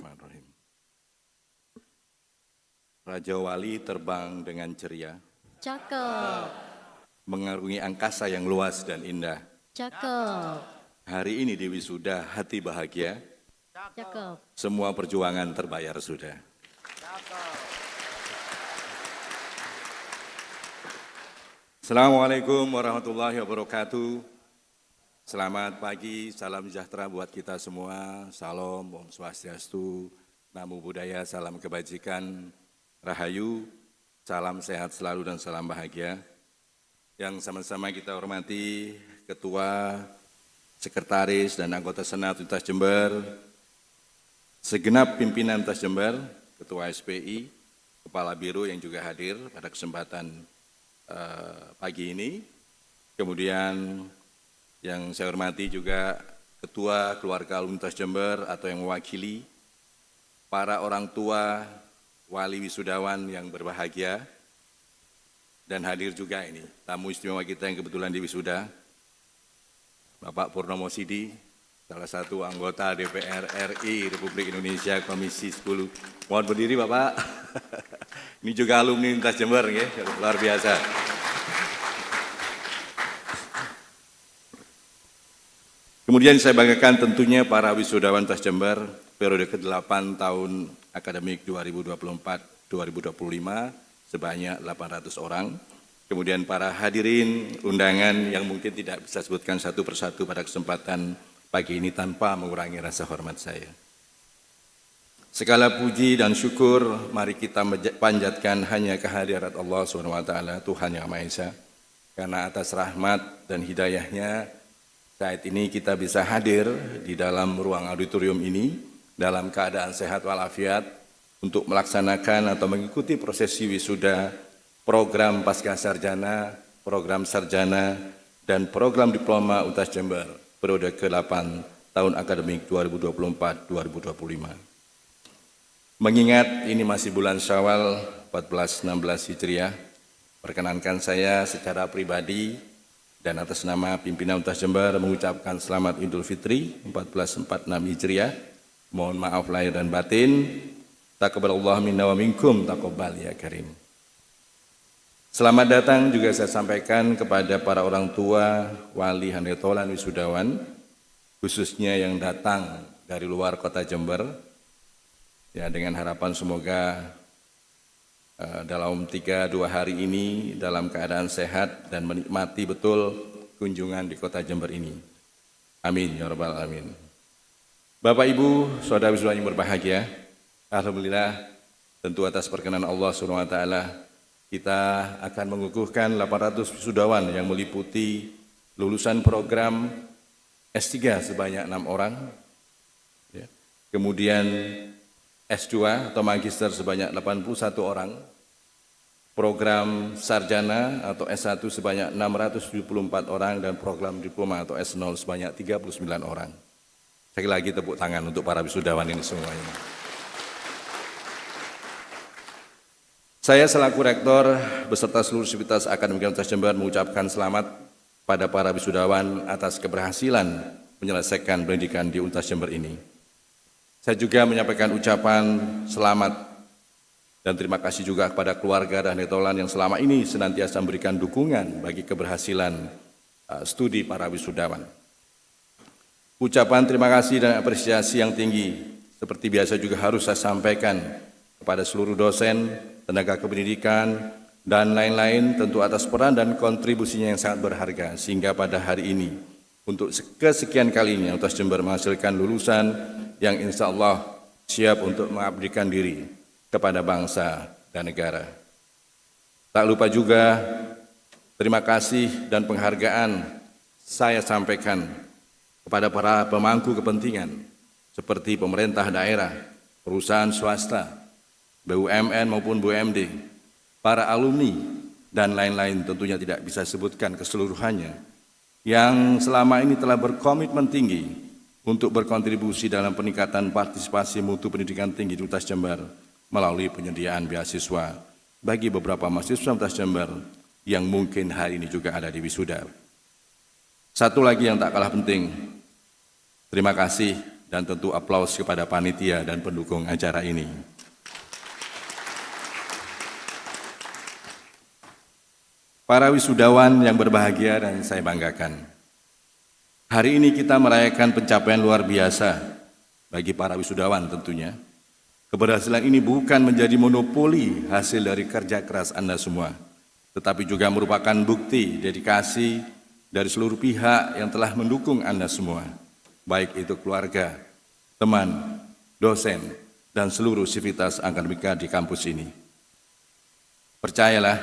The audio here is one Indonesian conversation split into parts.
Bismillahirrahmanirrahim. Raja Wali terbang dengan ceria, Cakep, mengarungi angkasa yang luas dan indah. cakep, Hari ini di wisuda hati bahagia, cakep. semua perjuangan terbayar sudah. Assalamualaikum warahmatullahi wabarakatuh. Selamat pagi, salam sejahtera buat kita semua. Salam, Om Swastiastu, Namo Buddhaya, salam kebajikan, Rahayu, salam sehat selalu dan salam bahagia. Yang sama-sama kita hormati Ketua, Sekretaris dan anggota Senat Untas Jember, segenap pimpinan Untas Jember, Ketua SPI, Kepala Biro yang juga hadir pada kesempatan pagi ini. Kemudian yang saya hormati juga Ketua Keluarga Alumni Untas Jember atau yang mewakili para orang tua wali wisudawan yang berbahagia, dan hadir juga ini tamu istimewa kita yang kebetulan di wisuda, Bapak Purnomo Sidi, salah satu anggota DPR RI Republik Indonesia Komisi 10. Mohon berdiri Bapak. Ini juga alumni Untas Jember, ya, luar biasa. Kemudian saya banggakan tentunya para wisudawan Untas Jember periode ke-8 tahun akademik 2024-2025 sebanyak 800 orang. Kemudian para hadirin undangan yang mungkin tidak bisa sebutkan satu persatu pada kesempatan pagi ini tanpa mengurangi rasa hormat saya. Segala puji dan syukur mari kita panjatkan hanya kehadirat Allah SWT, Tuhan Yang Maha Esa. Karena atas rahmat dan hidayahnya saat ini kita bisa hadir di dalam ruang auditorium ini dalam keadaan sehat walafiat untuk melaksanakan atau mengikuti prosesi wisuda, program pasca sarjana, program sarjana, dan program diploma Untas Jember periode ke-8 tahun akademik 2024-2025. Mengingat ini masih bulan Syawal 1416 Hijriah, perkenankan saya secara pribadi dan atas nama pimpinan Untas Jember mengucapkan selamat Idul Fitri 1446 Hijriah. Mohon maaf lahir dan batin. Taqabbalallahu minna wa minkum taqabbal ya karim. Selamat datang juga saya sampaikan kepada para orang tua, wali, handetolan, wisudawan, khususnya yang datang dari luar kota Jember. Ya, dengan harapan semoga dalam 3-2 hari ini dalam keadaan sehat dan menikmati betul kunjungan di kota Jember ini. Amin ya rabbal alamin. Bapak Ibu, saudara wisudawan yang berbahagia, alhamdulillah tentu atas perkenan Allah SWT kita akan mengukuhkan 800 wisudawan yang meliputi lulusan program S3 sebanyak 6 orang, ya. Kemudian S2 atau magister sebanyak 81 orang, program sarjana atau S1 sebanyak 674 orang, dan program diploma atau S0 sebanyak 39 orang. Sekali lagi tepuk tangan untuk para wisudawan ini semuanya. Saya selaku rektor beserta seluruh sivitas akademik Untas Jember mengucapkan selamat pada para wisudawan atas keberhasilan menyelesaikan pendidikan di Untas Jember ini. Saya juga menyampaikan ucapan selamat dan terima kasih juga kepada keluarga dan handetolan yang selama ini senantiasa memberikan dukungan bagi keberhasilan studi para wisudawan. Ucapan terima kasih dan apresiasi yang tinggi seperti biasa juga harus saya sampaikan kepada seluruh dosen, tenaga kependidikan, dan lain-lain tentu atas peran dan kontribusinya yang sangat berharga sehingga pada hari ini untuk kesekian kalinya Untas Jember menghasilkan lulusan yang insya Allah siap untuk mengabdikan diri kepada bangsa dan negara. Tak lupa juga terima kasih dan penghargaan saya sampaikan kepada para pemangku kepentingan seperti pemerintah daerah, perusahaan swasta, BUMN maupun BUMD, para alumni, dan lain-lain tentunya tidak bisa sebutkan keseluruhannya, yang selama ini telah berkomitmen tinggi untuk berkontribusi dalam peningkatan partisipasi mutu pendidikan tinggi di Untas Jember melalui penyediaan beasiswa bagi beberapa mahasiswa Untas Jember yang mungkin hari ini juga ada di wisuda. Satu lagi yang tak kalah penting, terima kasih dan tentu aplaus kepada panitia dan pendukung acara ini. Para wisudawan yang berbahagia dan saya banggakan, hari ini kita merayakan pencapaian luar biasa bagi para wisudawan tentunya. Keberhasilan ini bukan menjadi monopoli hasil dari kerja keras Anda semua, tetapi juga merupakan bukti dedikasi dari seluruh pihak yang telah mendukung Anda semua, baik itu keluarga, teman, dosen, dan seluruh sivitas akademika di kampus ini. Percayalah,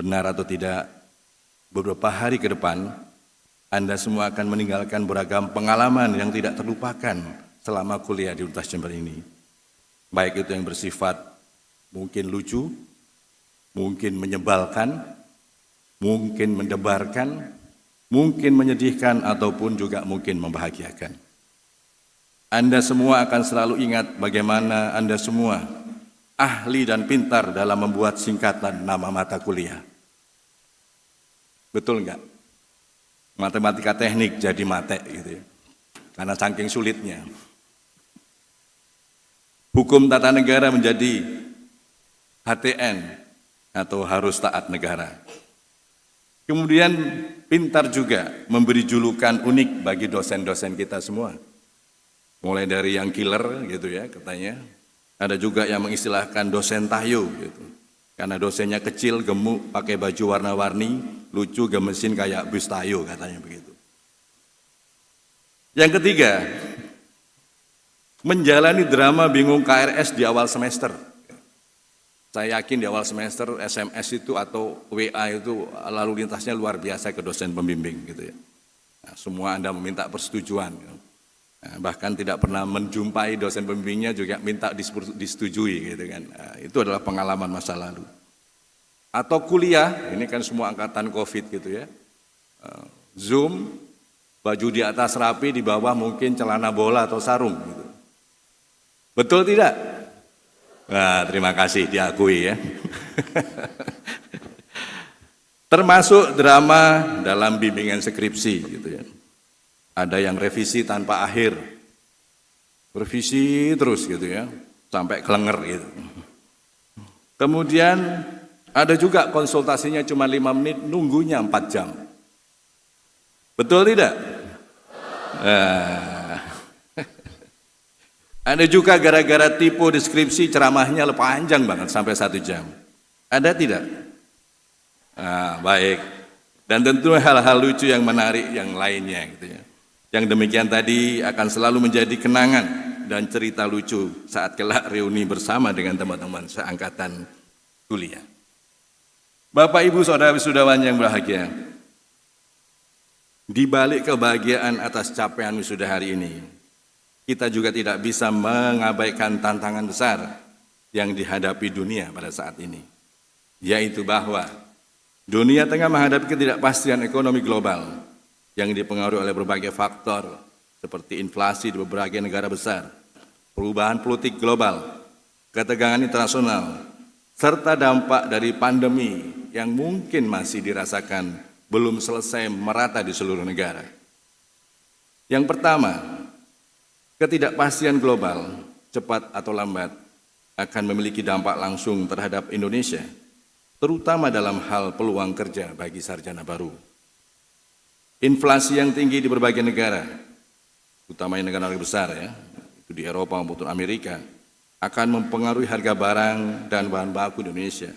benar atau tidak, beberapa hari ke depan, Anda semua akan meninggalkan beragam pengalaman yang tidak terlupakan selama kuliah di Universitas Jember ini. Baik itu yang bersifat mungkin lucu, mungkin menyebalkan, mungkin mendebarkan, mungkin menyedihkan, ataupun juga mungkin membahagiakan. Anda semua akan selalu ingat bagaimana Anda semua ahli dan pintar dalam membuat singkatan nama mata kuliah. Betul enggak? Matematika teknik jadi mate gitu ya. Karena saking sulitnya. Hukum tata negara menjadi HTN atau harus taat negara. Kemudian pintar juga memberi julukan unik bagi dosen-dosen kita semua. Mulai dari yang killer gitu ya katanya. Ada juga yang mengistilahkan dosen tayo gitu. Karena dosennya kecil, gemuk, pakai baju warna-warni, lucu, gemesin kayak bus tayo katanya begitu. Yang ketiga, menjalani drama bingung KRS di awal semester. Saya yakin di awal semester SMS itu atau WA itu lalu lintasnya luar biasa ke dosen pembimbing gitu ya. Nah, semua Anda meminta persetujuan. Nah, bahkan tidak pernah menjumpai dosen pembimbingnya juga minta disetujui gitu kan. Nah, itu adalah pengalaman masa lalu. Atau kuliah, ini kan semua angkatan COVID gitu ya. Zoom, baju di atas rapi, di bawah mungkin celana bola atau sarung gitu. Betul tidak? Nah, terima kasih diakui ya. Termasuk drama dalam bimbingan skripsi gitu ya. Ada yang revisi tanpa akhir. Revisi terus gitu ya, sampai kelenger gitu. Kemudian ada juga konsultasinya cuma 5 menit, nunggunya 4 jam. Betul tidak? Nah. Ada juga gara-gara tipe deskripsi ceramahnya panjang banget sampai 1 jam. Ada tidak? Nah, baik. Dan tentu hal-hal lucu yang menarik yang lainnya gitu ya. Yang demikian tadi akan selalu menjadi kenangan dan cerita lucu saat kelak reuni bersama dengan teman-teman seangkatan kuliah. Bapak Ibu Saudara wisudawan yang berbahagia, di balik kebahagiaan atas capaian wisuda hari ini, kita juga tidak bisa mengabaikan tantangan besar yang dihadapi dunia pada saat ini, yaitu bahwa dunia tengah menghadapi ketidakpastian ekonomi global yang dipengaruhi oleh berbagai faktor seperti inflasi di berbagai negara besar, perubahan politik global, ketegangan internasional, serta dampak dari pandemi yang mungkin masih dirasakan belum selesai merata di seluruh negara. Yang pertama, ketidakpastian global, cepat atau lambat, akan memiliki dampak langsung terhadap Indonesia, terutama dalam hal peluang kerja bagi sarjana baru. Inflasi yang tinggi di berbagai negara, utamanya negara-negara besar ya, itu di Eropa maupun Amerika, akan mempengaruhi harga barang dan bahan baku di Indonesia,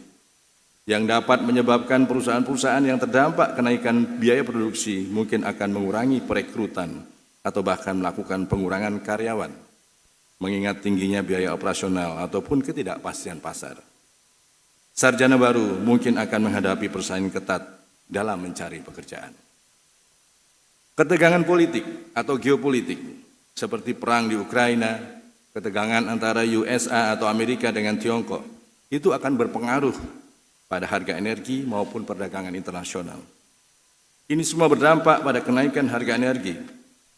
yang dapat menyebabkan perusahaan-perusahaan yang terdampak kenaikan biaya produksi mungkin akan mengurangi perekrutan atau bahkan melakukan pengurangan karyawan, mengingat tingginya biaya operasional ataupun ketidakpastian pasar. Sarjana baru mungkin akan menghadapi persaingan ketat dalam mencari pekerjaan. Ketegangan politik atau geopolitik seperti perang di Ukraina, ketegangan antara USA atau Amerika dengan Tiongkok, itu akan berpengaruh pada harga energi maupun perdagangan internasional. Ini semua berdampak pada kenaikan harga energi,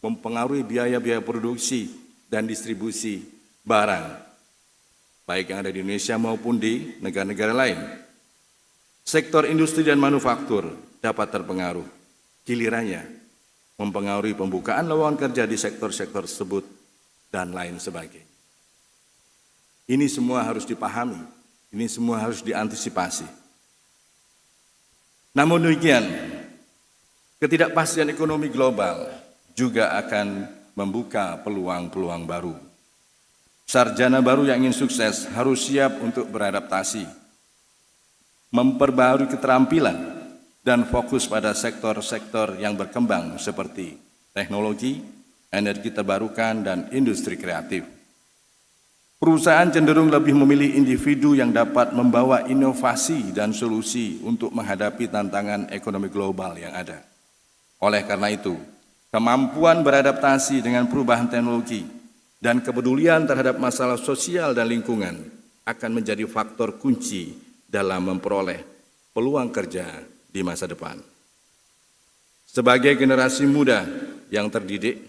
mempengaruhi biaya-biaya produksi dan distribusi barang, baik yang ada di Indonesia maupun di negara-negara lain. Sektor industri dan manufaktur dapat terpengaruh. Gilirannya, mempengaruhi pembukaan lowongan kerja di sektor-sektor tersebut dan lain sebagainya. Ini semua harus dipahami, ini semua harus diantisipasi. Namun demikian, ketidakpastian ekonomi global juga akan membuka peluang-peluang baru. Sarjana baru yang ingin sukses harus siap untuk beradaptasi, memperbarui keterampilan, dan fokus pada sektor-sektor yang berkembang seperti teknologi, energi terbarukan, dan industri kreatif. Perusahaan cenderung lebih memilih individu yang dapat membawa inovasi dan solusi untuk menghadapi tantangan ekonomi global yang ada. Oleh karena itu, kemampuan beradaptasi dengan perubahan teknologi dan kepedulian terhadap masalah sosial dan lingkungan akan menjadi faktor kunci dalam memperoleh peluang kerja di masa depan. Sebagai generasi muda yang terdidik,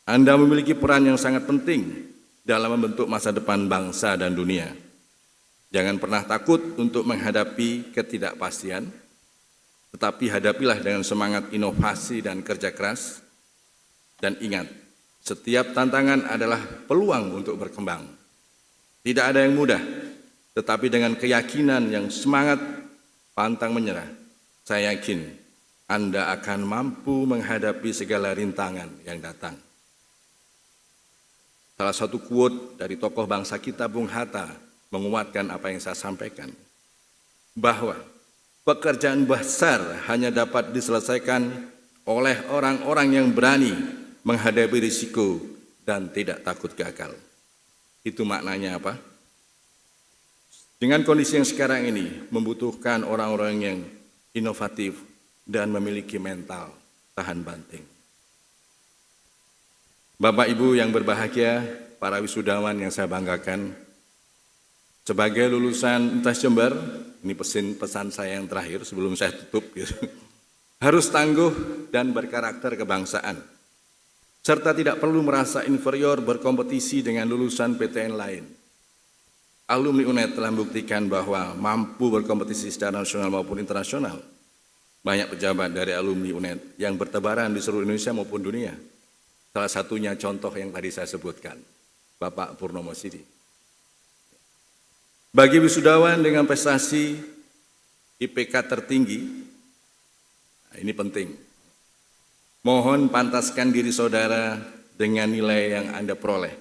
Anda memiliki peran yang sangat penting dalam membentuk masa depan bangsa dan dunia. Jangan pernah takut untuk menghadapi ketidakpastian, tetapi hadapilah dengan semangat inovasi dan kerja keras, dan ingat, setiap tantangan adalah peluang untuk berkembang. Tidak ada yang mudah, tetapi dengan keyakinan yang semangat, pantang menyerah, saya yakin Anda akan mampu menghadapi segala rintangan yang datang. Salah satu quote dari tokoh bangsa kita, Bung Hatta, menguatkan apa yang saya sampaikan, bahwa pekerjaan besar hanya dapat diselesaikan oleh orang-orang yang berani menghadapi risiko dan tidak takut gagal. Itu maknanya apa? Dengan kondisi yang sekarang ini membutuhkan orang-orang yang inovatif dan memiliki mental tahan banting. Bapak Ibu yang berbahagia, para wisudawan yang saya banggakan, sebagai lulusan UNTAS Jember, ini pesan saya yang terakhir sebelum saya tutup, gitu, harus tangguh dan berkarakter kebangsaan, serta tidak perlu merasa inferior berkompetisi dengan lulusan PTN lain. Alumni UNED telah membuktikan bahwa mampu berkompetisi secara nasional maupun internasional. Banyak pejabat dari alumni UNED yang bertebaran di seluruh Indonesia maupun dunia. Salah satunya contoh yang tadi saya sebutkan, Bapak Purnomo Sidi. Bagi wisudawan dengan prestasi IPK tertinggi, nah ini penting. Mohon pantaskan diri saudara dengan nilai yang Anda peroleh,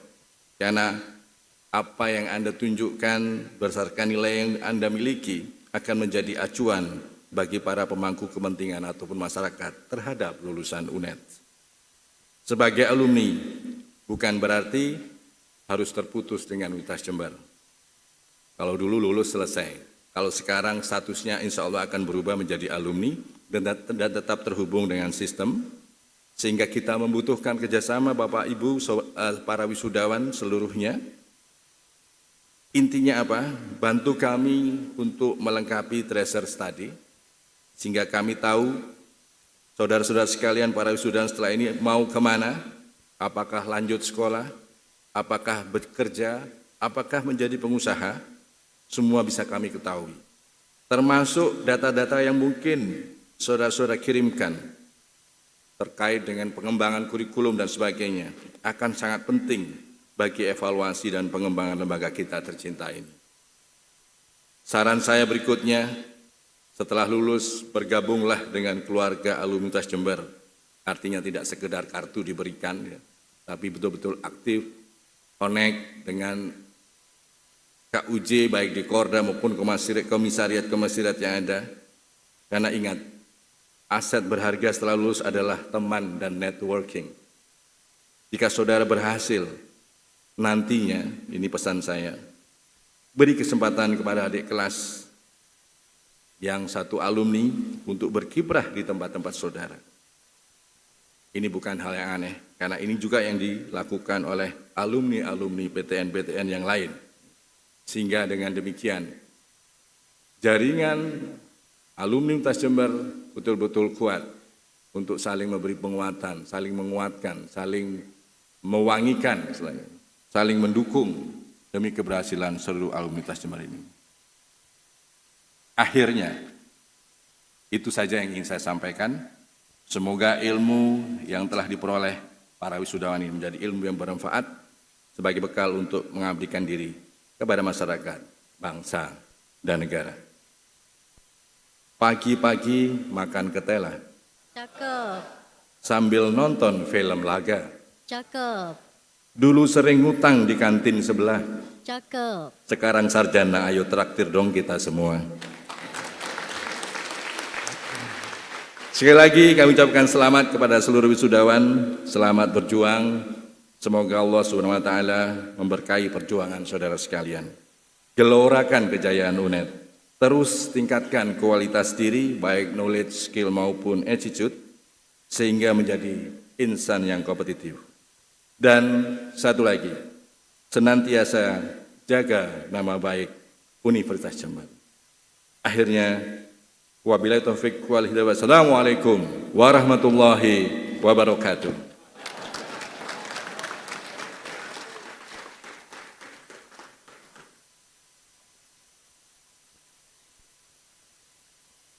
karena apa yang Anda tunjukkan berdasarkan nilai yang Anda miliki akan menjadi acuan bagi para pemangku kepentingan ataupun masyarakat terhadap lulusan UNED. Sebagai alumni, bukan berarti harus terputus dengan Universitas Jember. Kalau dulu lulus selesai, kalau sekarang statusnya insya Allah akan berubah menjadi alumni dan tetap terhubung dengan sistem, sehingga kita membutuhkan kerjasama Bapak Ibu, para wisudawan seluruhnya. Intinya apa? Bantu kami untuk melengkapi tracer study, sehingga kami tahu saudara-saudara sekalian para wisudawan setelah ini mau kemana, apakah lanjut sekolah, apakah bekerja, apakah menjadi pengusaha, semua bisa kami ketahui. Termasuk data-data yang mungkin saudara-saudara kirimkan, terkait dengan pengembangan kurikulum dan sebagainya, akan sangat penting bagi evaluasi dan pengembangan lembaga kita tercinta ini. Saran saya berikutnya, setelah lulus bergabunglah dengan keluarga alumni UNTAS Jember. Artinya tidak sekedar kartu diberikan, ya, tapi betul-betul aktif, connect dengan KUJ baik di Korda maupun komisariat yang ada. Karena ingat, aset berharga setelah lulus adalah teman dan networking. Jika saudara berhasil, nantinya, ini pesan saya, beri kesempatan kepada adik kelas yang satu alumni untuk berkiprah di tempat-tempat saudara. Ini bukan hal yang aneh, karena ini juga yang dilakukan oleh alumni-alumni PTN-PTN yang lain. Sehingga dengan demikian, jaringan alumni UNTAS Jember betul-betul kuat untuk saling memberi penguatan, saling menguatkan, saling mewangikan, saling mendukung demi keberhasilan seluruh alumni UNTAS Jember ini. Akhirnya, itu saja yang ingin saya sampaikan. Semoga ilmu yang telah diperoleh para wisudawan ini menjadi ilmu yang bermanfaat sebagai bekal untuk mengabdikan diri kepada masyarakat, bangsa, dan negara. Pagi-pagi makan ketela, Cakep. sambil nonton film laga. Cakep. Dulu sering ngutang di kantin sebelah, Cakep. sekarang sarjana, ayo traktir dong kita semua. Sekali lagi kami ucapkan selamat kepada seluruh wisudawan, selamat berjuang. Semoga Allah Subhanahu wa taala memberkahi perjuangan saudara sekalian. Gelorakan kejayaan UNED. Terus tingkatkan kualitas diri, baik knowledge, skill maupun attitude, sehingga menjadi insan yang kompetitif. Dan satu lagi, senantiasa jaga nama baik Universitas Jember. Akhirnya, wabillahi taufiq wal hidayah. Wassalamualaikum warahmatullahi wabarakatuh.